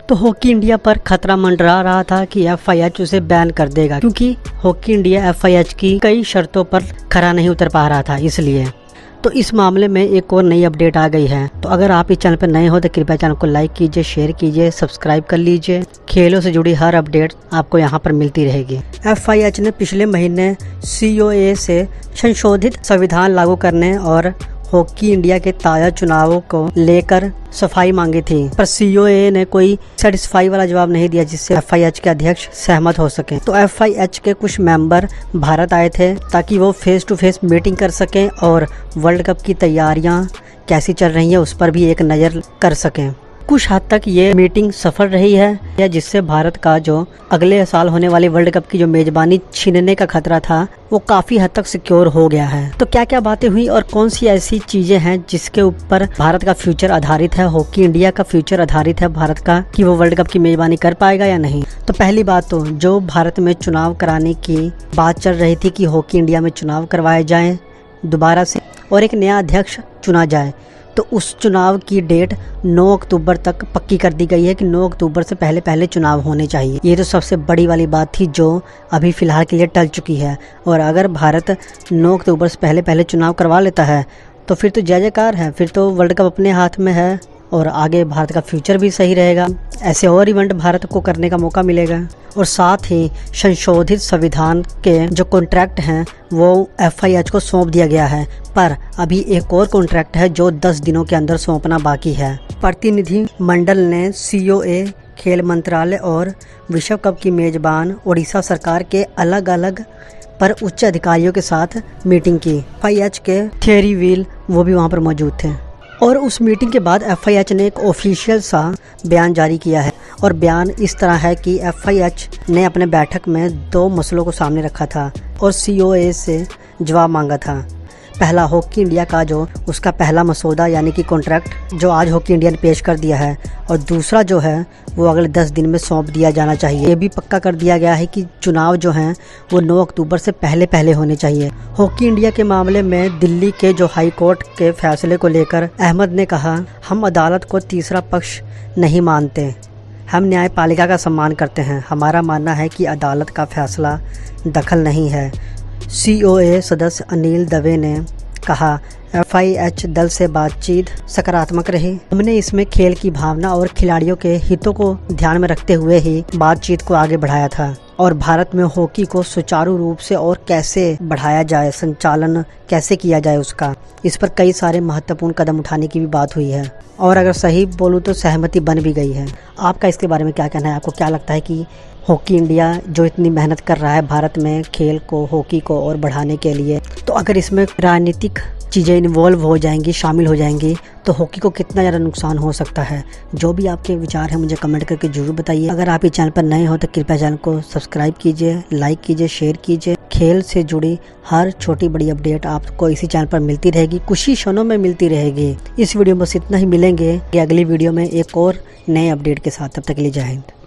तो hockey India पर खतरा मंडरा रहा था कि FIH उसे बैन कर देगा, क्योंकि हॉकी इंडिया FIH की कई शर्तों पर खरा नहीं उतर पा रहा था। इसलिए तो इस मामले में एक और नई अपडेट आ गई है। तो अगर आप इस चैनल पर नए हो तो कृपया चैनल को लाइक कीजिए, शेयर कीजिए, सब्सक्राइब कर लीजिए। खेलों से जुड़ी हर अपडेट आपको यहाँ पर मिलती रहेगी। FIH ने पिछले महीने COA से संशोधित संविधान लागू करने और हॉकी इंडिया के ताज़ा चुनावों को लेकर सफाई मांगी थी, पर COA ने कोई सेटिस्फाई वाला जवाब नहीं दिया जिससे FIH के अध्यक्ष सहमत हो सके। तो FIH के कुछ मेंबर भारत आए थे ताकि वो फेस टू फेस मीटिंग कर सकें और वर्ल्ड कप की तैयारियां कैसी चल रही हैं उस पर भी एक नज़र कर सकें। कुछ हद तक ये मीटिंग सफल रही है, जिससे भारत का जो अगले साल होने वाली वर्ल्ड कप की जो मेजबानी छीनने का खतरा था वो काफी हद तक सिक्योर हो गया है। तो क्या क्या बातें हुई और कौन सी ऐसी चीजें हैं जिसके ऊपर भारत का फ्यूचर आधारित है, हॉकी इंडिया का फ्यूचर आधारित है भारत का, कि वो वर्ल्ड कप की मेजबानी कर पाएगा या नहीं। तो पहली बात तो जो भारत में चुनाव कराने की बात चल रही थी कि हॉकी इंडिया में चुनाव करवाए जाए दोबारा से और एक नया अध्यक्ष चुना जाए, तो उस चुनाव की डेट 9 अक्टूबर तक पक्की कर दी गई है कि 9 अक्टूबर से पहले पहले चुनाव होने चाहिए। ये तो सबसे बड़ी वाली बात थी जो अभी फ़िलहाल के लिए टल चुकी है। और अगर भारत 9 अक्टूबर से पहले पहले चुनाव करवा लेता है तो फिर तो जय जयकार है, फिर तो वर्ल्ड कप अपने हाथ में है और आगे भारत का फ्यूचर भी सही रहेगा। ऐसे और इवेंट भारत को करने का मौका मिलेगा। और साथ ही संशोधित संविधान के जो कॉन्ट्रैक्ट हैं वो FIH को सौंप दिया गया है, पर अभी एक और कॉन्ट्रैक्ट है जो 10 दिनों के अंदर सौंपना बाकी है। प्रतिनिधि मंडल ने COA, खेल मंत्रालय और विश्व कप की मेजबान उड़ीसा सरकार के अलग अलग पर उच्च अधिकारियों के साथ मीटिंग की। FIH के थियरी व्हील वो भी वहाँ पर मौजूद थे और उस मीटिंग के बाद FIH ने एक ऑफिशियल सा बयान जारी किया है। और बयान इस तरह है कि FIH ने अपने बैठक में 2 मसलों को सामने रखा था और COA से जवाब मांगा था। पहला, हॉकी इंडिया का जो उसका पहला मसौदा यानी कि कॉन्ट्रैक्ट जो आज हॉकी इंडिया ने पेश कर दिया है, और दूसरा जो है वो अगले 10 दिन में सौंप दिया जाना चाहिए। ये भी पक्का कर दिया गया है कि चुनाव जो हैं वो 9 अक्टूबर से पहले पहले होने चाहिए। हॉकी इंडिया के मामले में दिल्ली के जो हाई कोर्ट के फैसले को लेकर अहमद ने कहा, हम अदालत को तीसरा पक्ष नहीं मानते, हम न्यायपालिका का सम्मान करते हैं। हमारा मानना है कि अदालत का फैसला दखल नहीं है। COA सदस्य अनिल दवे ने कहा, FIH दल से बातचीत सकारात्मक रही। हमने इसमें खेल की भावना और खिलाड़ियों के हितों को ध्यान में रखते हुए ही बातचीत को आगे बढ़ाया था और भारत में हॉकी को सुचारू रूप से और कैसे बढ़ाया जाए, संचालन कैसे किया जाए उसका, इस पर कई सारे महत्वपूर्ण कदम उठाने की भी बात हुई है। और अगर सही बोलूँ तो सहमति बन भी गई है। आपका इसके बारे में क्या कहना है? आपको क्या लगता है कि हॉकी इंडिया जो इतनी मेहनत कर रहा है भारत में खेल को, हॉकी को और बढ़ाने के लिए, तो अगर इसमें राजनीतिक चीज़ें इन्वॉल्व हो जाएंगी, शामिल हो जाएंगी, तो हॉकी को कितना ज़्यादा नुकसान हो सकता है? जो भी आपके विचार हैं मुझे कमेंट करके जरूर बताइए। अगर आप इस चैनल पर नए हो तो कृपया चैनल को सब्सक्राइब कीजिए, लाइक कीजिए, शेयर कीजिए। खेल से जुड़ी हर छोटी बड़ी अपडेट आपको इसी चैनल पर मिलती रहेगी, कुछ ही क्षणों में मिलती रहेगी। इस वीडियो में बस इतना ही, मिलेंगे अगली वीडियो में एक और नए अपडेट के साथ। तब तक के लिए जय हिंद।